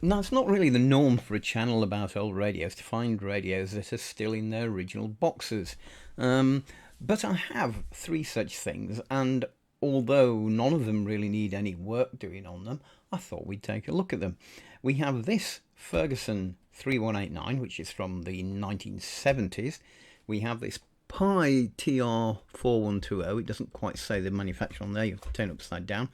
Now, it's not really the norm for a channel about old radios to find radios that are still in their original boxes. But I have three such things, and although none of them really need any work doing on them, I thought we'd take a look at them. We have this Ferguson 3189, which is from the 1970s. We have this Pye TR 4120. It doesn't quite say the manufacturer on there, you have to turn it upside down.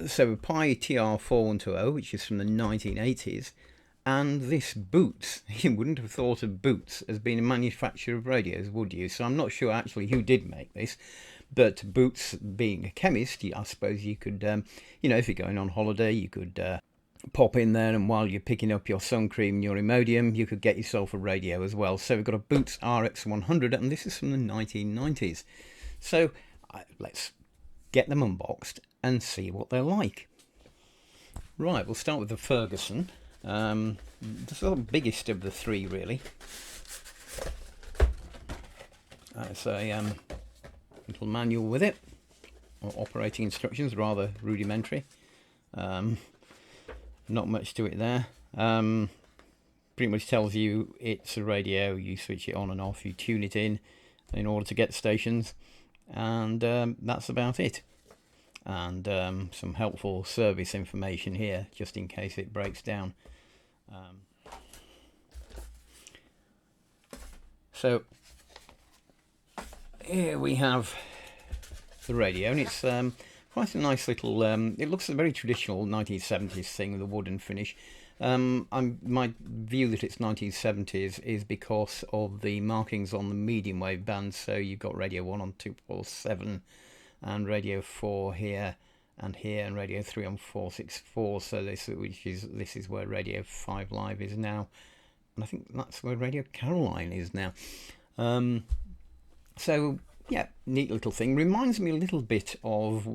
So Pye TR 4120, which is from the 1980s, and this Boots. You wouldn't have thought of Boots as being a manufacturer of radios, would you? So I'm not sure actually who did make this, but Boots, being a chemist, I suppose you could, if you're going on holiday, you could pop in there, and while you're picking up your sun cream and your Imodium, you could get yourself a radio as well. So we've got a Boots RX100, and this is from the 1990s. So let's get them unboxed and see what they're like. Right, we'll start with the Ferguson. This is the biggest of the three, really. It's a little manual with it, or operating instructions, rather rudimentary. Not much to it there. Pretty much tells you it's a radio, you switch it on and off, you tune it in order to get stations, and that's about it. And some helpful service information here, just in case it breaks down. So here we have the radio, and it's quite a nice little, it looks a very traditional 1970s thing with a wooden finish. My view that it's 1970s is because of the markings on the medium wave band. So you've got radio 1 on 247 and radio 4 here, and radio 3 on 464. So this is where radio 5 Live is now, and I think that's where Radio Caroline is now. So yeah, neat little thing. Reminds me a little bit of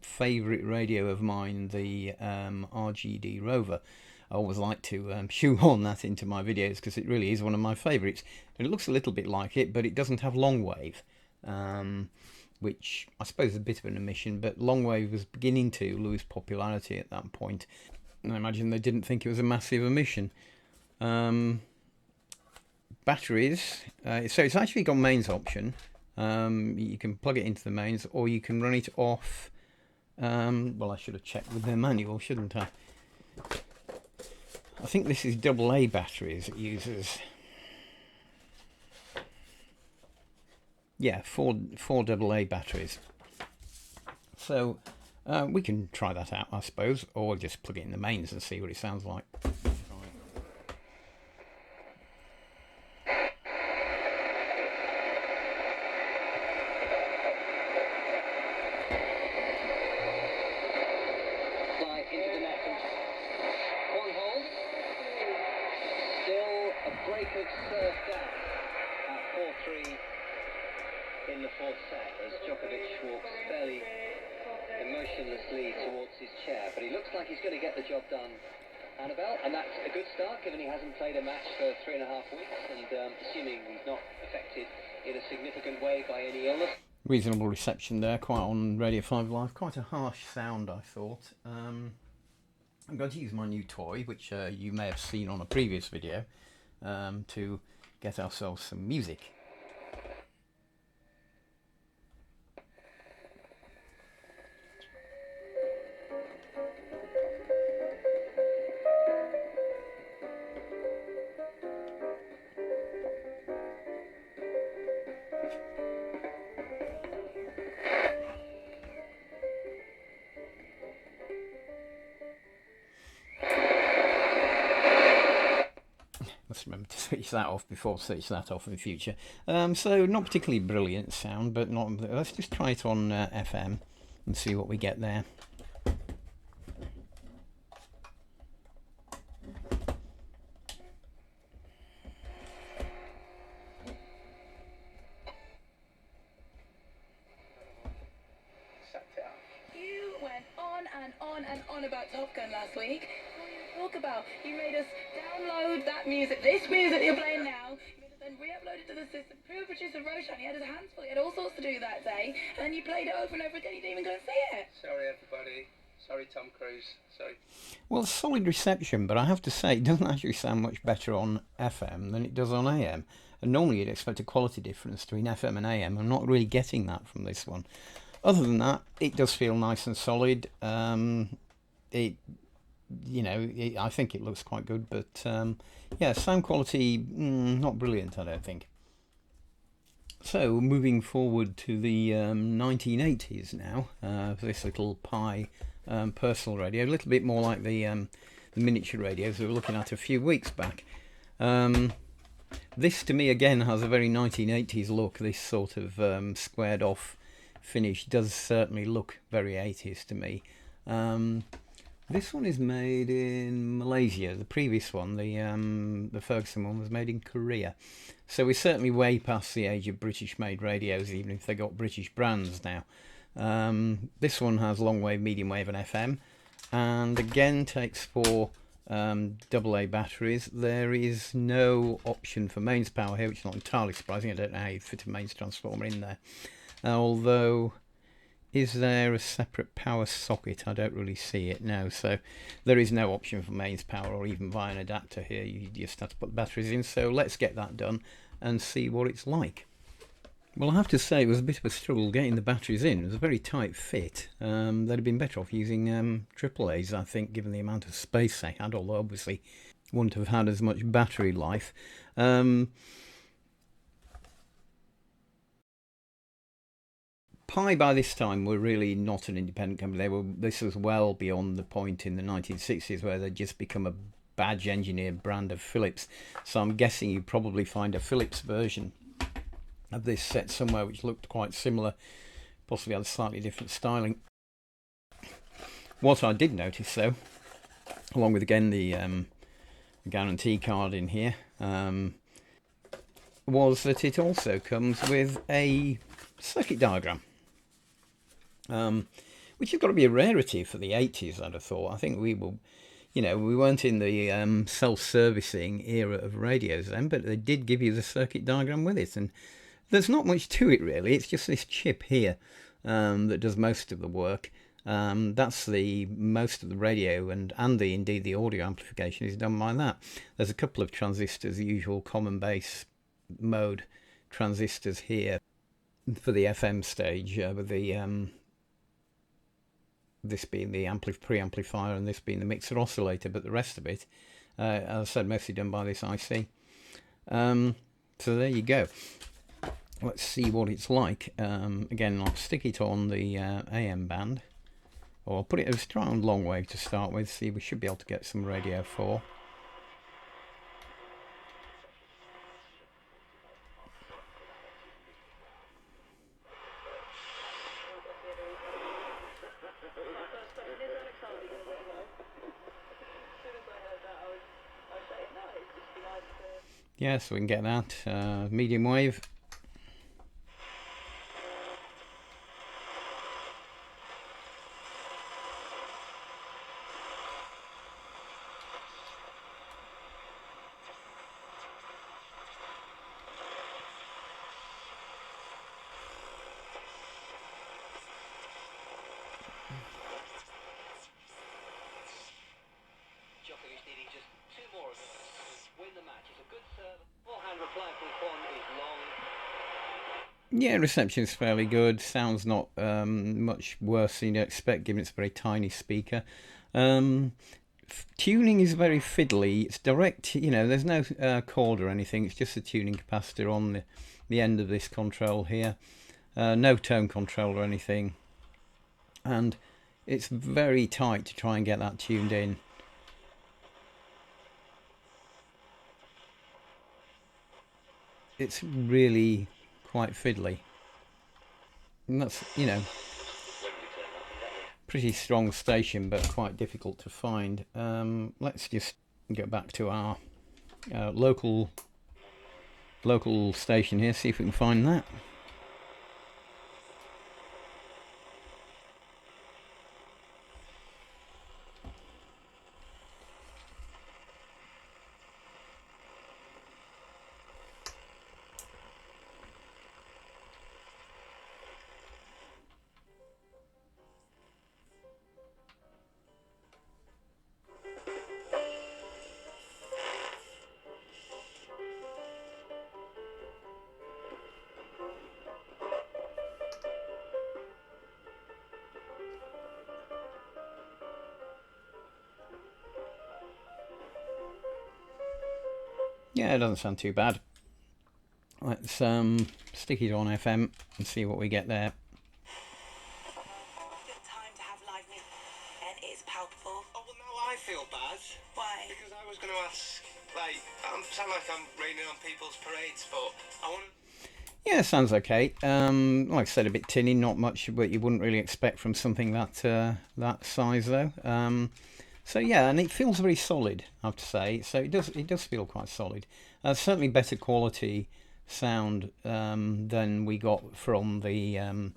favourite radio of mine, the RGD Rover. I always like to shoehorn that into my videos because it really is one of my favourites. And it looks a little bit like it, but it doesn't have long wave, which I suppose is a bit of an omission, but long wave was beginning to lose popularity at that point. And I imagine they didn't think it was a massive omission. Batteries, so it's actually got mains option. You can plug it into the mains, or you can run it off. Well, I should have checked with their manual, shouldn't I? I think this is AA batteries it uses. Yeah, four AA batteries. So we can try that out, I suppose, or just plug it in the mains and see what it sounds like. Break of surf down at 4-3 in the fourth set as Djokovic walks fairly emotionlessly towards his chair, but he looks like he's going to get the job done, Annabelle, and that's a good start given he hasn't played a match for 3.5 weeks, and assuming he's not affected in a significant way by any illness. Reasonable reception there, quite on Radio 5 Live. Quite a harsh sound, I thought. I'm going to use my new toy, which you may have seen on a previous video, to get ourselves some music. Let's remember to switch that off before switch that off in the future. So not particularly brilliant sound, but not. Let's just try it on FM and see what we get there. You went on and on and on about Top Gun last week. What do you talk about? You made us download that music, this music you're playing now. You made us then re-upload it to the this poor producer Roshan, he had his hands full, he had all sorts to do that day, and then you played it over and over again, you didn't even go and see it. Sorry, everybody. Sorry, Tom Cruise. Sorry. Well, solid reception, but I have to say it doesn't actually sound much better on FM than it does on AM. And normally you'd expect a quality difference between FM and AM. I'm not really getting that from this one. Other than that, it does feel nice and solid. I think it looks quite good, but yeah, sound quality not brilliant, I don't think. So moving forward to the 1980s now, this little Pye personal radio, a little bit more like the miniature radios we were looking at a few weeks back. This to me again has a very 1980s look. This sort of squared off finish does certainly look very 80s to me. This one is made in Malaysia. The previous one, the Ferguson one, was made in Korea. So we're certainly way past the age of British-made radios, even if they got British brands now. This one has long wave, medium wave, and FM, and again takes 4 AA batteries. There is no option for mains power here, which is not entirely surprising. I don't know how you fit a mains transformer in there. Although, is there a separate power socket? I don't really see it now. So there is no option for mains power or even via an adapter here. You just have to put the batteries in. So let's get that done and see what it's like. Well, I have to say it was a bit of a struggle getting the batteries in. It was a very tight fit. They'd have been better off using AAAs, I think, given the amount of space they had, although obviously wouldn't have had as much battery life. Pye by this time were really not an independent company. This was well beyond the point in the 1960s where they'd just become a badge engineered brand of Philips. So I'm guessing you probably find a Philips version of this set somewhere which looked quite similar, possibly had a slightly different styling. What I did notice though, along with again the guarantee card in here, was that it also comes with a circuit diagram, which has got to be a rarity for the 80s, I'd have thought. I think we weren't in the self-servicing era of radios then, but they did give you the circuit diagram with it, and there's not much to it really. It's just this chip here that does most of the work. That's the most of the radio and indeed the audio amplification is done by that. There's a couple of transistors, the usual common base mode transistors here for the FM stage, with the this being the preamplifier and this being the mixer oscillator, but the rest of it, as I said, mostly done by this IC. So there you go. Let's see what it's like. Again, I'll stick it on the AM band, or I'll put it as try on long wave to start with. See, we should be able to get some radio 4. Yeah, so we can get that medium wave. Djokovic needing just 2 more of those to win the match. It's a good serve. Forehand reply from Kwon is long. Yeah, reception's fairly good. Sound's not much worse than you'd expect, given it's a very tiny speaker. Tuning is very fiddly. It's direct, there's no cord or anything. It's just a tuning capacitor on the end of this control here. No tone control or anything. And it's very tight to try and get that tuned in. It's really quite fiddly. And that's, pretty strong station, but quite difficult to find. Let's just go back to our local station here, see if we can find that. Yeah, it doesn't sound too bad. Let's stick it on FM and see what we get there. Good time to have live music, and it's palpable. Oh, well, now I feel bad. Why? Because I was going to ask, like, I sound like I'm raining on people's parades, but I want to... Yeah, sounds okay. Like I said, a bit tinny, not much, but you wouldn't really expect from something that size, though. So yeah, and it feels very solid, I have to say. So it does feel quite solid. Certainly better quality sound than we got from the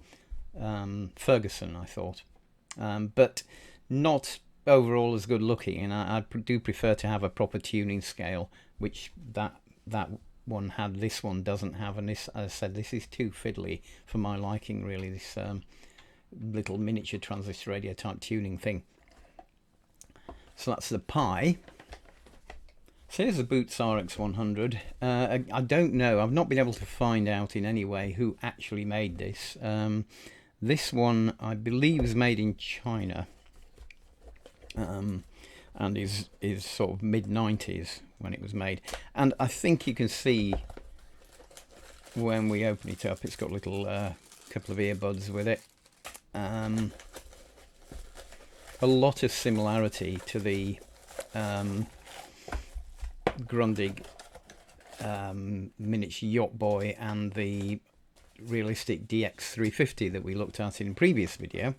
Ferguson, I thought, but not overall as good looking. And I do prefer to have a proper tuning scale, which that one had. This one doesn't have, and this, as I said, this is too fiddly for my liking, really. This little miniature transistor radio type tuning thing. So that's the Pye. So here's the Boots RX100. I don't know, I've not been able to find out in any way who actually made this. This one, I believe, is made in China, and is sort of mid-90s when it was made. And I think you can see when we open it up, it's got a little couple of earbuds with it. A lot of similarity to the Grundig miniature yacht boy and the realistic DX350 that we looked at in a previous video.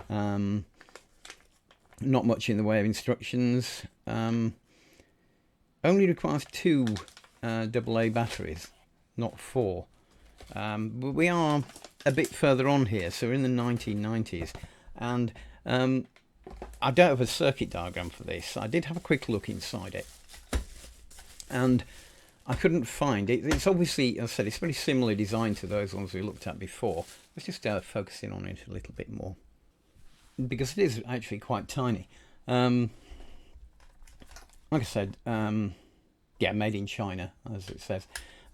Not much in the way of instructions. Only requires 2 AA batteries, not 4. But we are a bit further on here, so we're in the 1990s, and I don't have a circuit diagram for this. I did have a quick look inside it, and I couldn't find it. It's obviously, as I said, it's very similar design to those ones we looked at before. Let's just focus in on it a little bit more, because it is actually quite tiny. Like I said, yeah, made in China, as it says.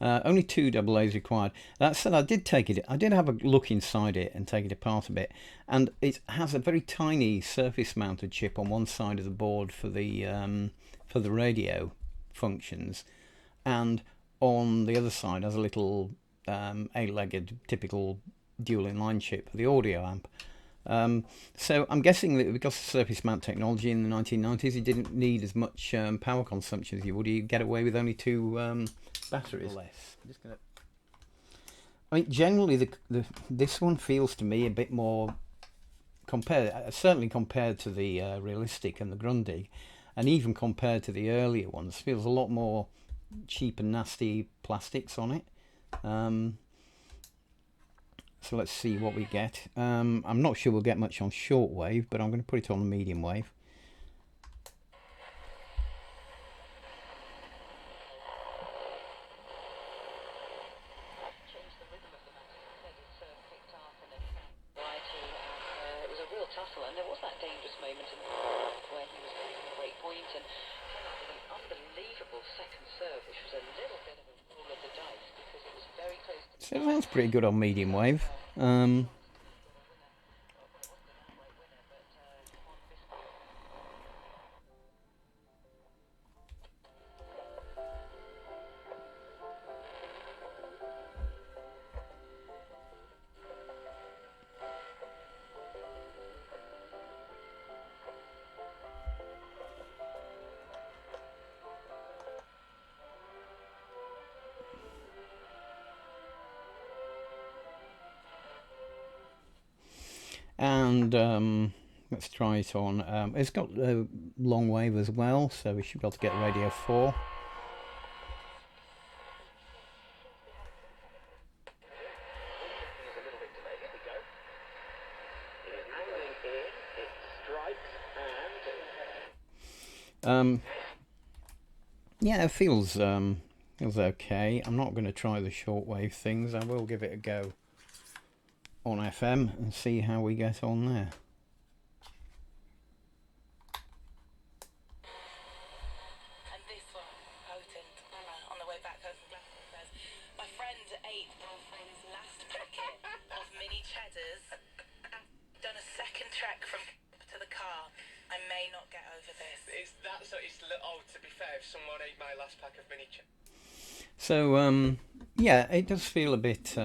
Only 2 AA's required. That said, I did have a look inside it and take it apart a bit, and it has a very tiny surface-mounted chip on one side of the board for the radio functions, and on the other side has a little 8-legged typical dual inline chip for the audio amp. So I'm guessing that because of surface mount technology in the 1990s, you didn't need as much power consumption as you would. You get away with only 2 batteries. Less. I'm just gonna... I mean, generally, this one feels to me a bit more certainly compared to the realistic and the Grundig, and even compared to the earlier ones, feels a lot more cheap and nasty plastics on it. So let's see what we get. I'm not sure we'll get much on shortwave, but I'm going to put it on the medium wave. It was a real tussle, and there was that dangerous moment where he was making a great point and came up with an unbelievable second serve, which was a little bit of a roll of the dice because it was very close to... So that's pretty good on medium wave. And let's try it on. It's got a long wave as well, so we should be able to get radio 4. Yeah, it feels okay. I'm not going to try the shortwave things. I will give it a go on FM and see how we get on there. And this one, potent. On the way back home from Glasgow says, my friend ate my friend's last packet of mini cheddars and done a second trek from to the car. I made may not get over this. To be fair, if someone ate my last pack of mini chips. So, yeah, it does feel a bit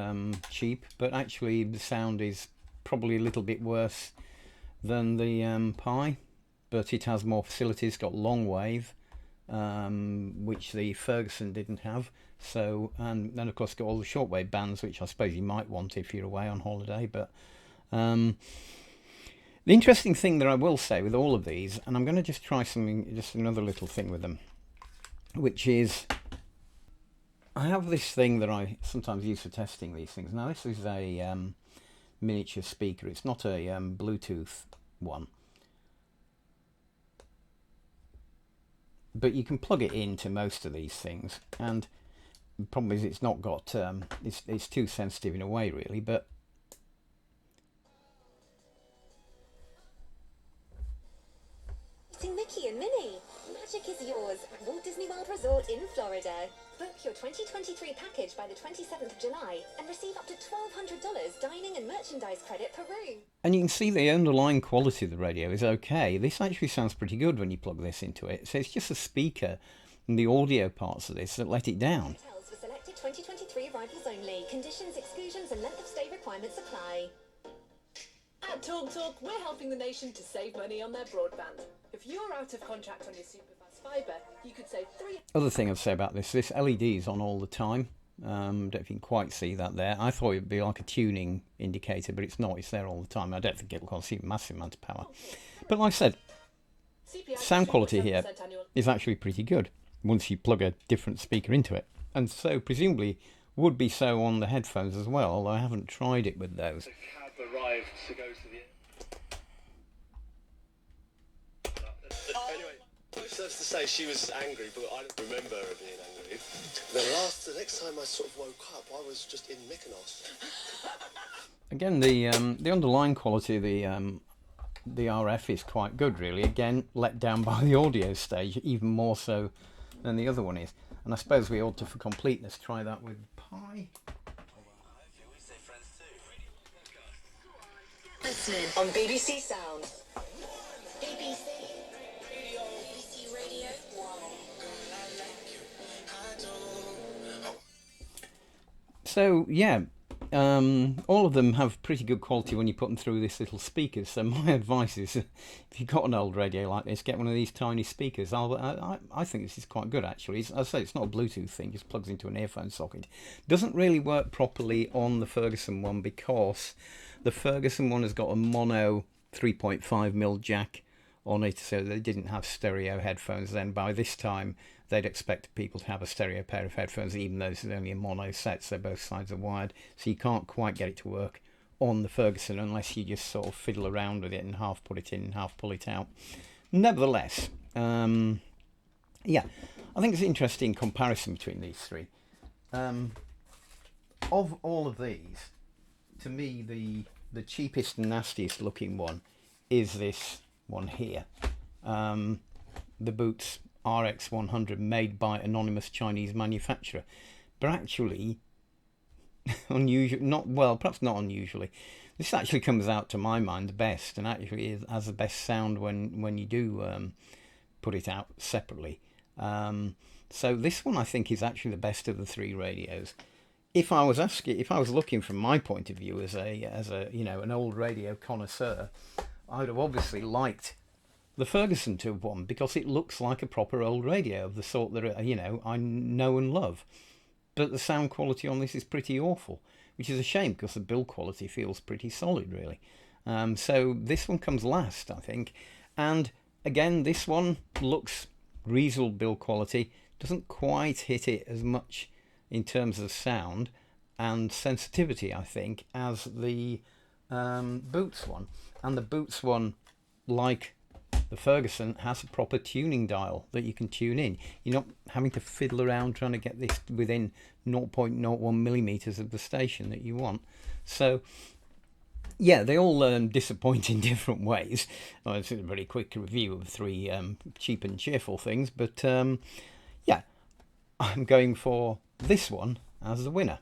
cheap, but actually the sound is probably a little bit worse than the Pye, but it has more facilities, got long wave, which the Ferguson didn't have. So, and then of course got all the shortwave bands, which I suppose you might want if you're away on holiday. But the interesting thing that I will say with all of these, and I'm going to just try something, just another little thing with them, which is I have this thing that I sometimes use for testing these things. Now this is a miniature speaker. It's not a Bluetooth one, but you can plug it into most of these things, and the problem is it's not got it's too sensitive in a way really. But Mickey and Minnie, magic is yours at Walt Disney World Resort in Florida. Book your 2023 package by the 27th of July and receive up to $1,200 dining and merchandise credit per room. And you can see the underlying quality of the radio is okay. This actually sounds pretty good when you plug this into it. So it's just the speaker and the audio parts of this that let it down. Hotels for selected 2023 arrivals only. Conditions, exclusions and length of stay requirements apply. At Talk Talk, we're helping the nation to save money on their broadband. If you're out of contract on your superfast fibre, you could save Other thing I'd say about this LED is on all the time. Don't know if you can quite see that there. I thought it would be like a tuning indicator, but it's not. It's there all the time. I don't think it'll consume a massive amount of power. But like I said, sound quality here is actually pretty good once you plug a different speaker into it. And so presumably would be so on the headphones as well, although I haven't tried it with those. The cab arrived to go to the... Anyway, so that's to say she was angry, but I don't remember her being angry. The next time I sort of woke up, I was just in Mykonos. Again, the underlying quality of the RF is quite good, really. Again, let down by the audio stage, even more so than the other one is. And I suppose we ought to, for completeness, try that with Pye. Listening on BBC Sound. BBC Radio 1. So, yeah, all of them have pretty good quality when you put them through this little speaker. So my advice is, if you've got an old radio like this, get one of these tiny speakers. I think this is quite good, actually. As I say, it's not a Bluetooth thing, just plugs into an earphone socket. Doesn't really work properly on the Ferguson one because the Ferguson one has got a mono 3.5mm jack on it, so they didn't have stereo headphones then. By this time, they'd expect people to have a stereo pair of headphones, even though this is only a mono set, so both sides are wired. So you can't quite get it to work on the Ferguson unless you just sort of fiddle around with it and half put it in and half pull it out. Nevertheless, yeah, I think it's an interesting comparison between these three. Of all of these, to me, the cheapest and nastiest looking one is this one here. The Boots RX100, made by anonymous Chinese manufacturer. But actually, perhaps not unusually, this actually comes out, to my mind, best, and actually has the best sound when you do put it out separately. So this one, I think, is actually the best of the three radios. If I was looking from my point of view as a an old radio connoisseur, I would have obviously liked the Ferguson to have won because it looks like a proper old radio of the sort that I know and love. But the sound quality on this is pretty awful, which is a shame because the build quality feels pretty solid, really. So this one comes last, I think. And again, this one looks reasonable build quality, doesn't quite hit it as much in terms of sound and sensitivity, I think, as the Boots one. And the Boots one, like the Ferguson, has a proper tuning dial that you can tune in. You're not having to fiddle around trying to get this within 0.01 millimeters of the station that you want. So, yeah, they all disappoint in different ways. Well, it's a very quick review of three cheap and cheerful things, but yeah, I'm going for this one as the winner.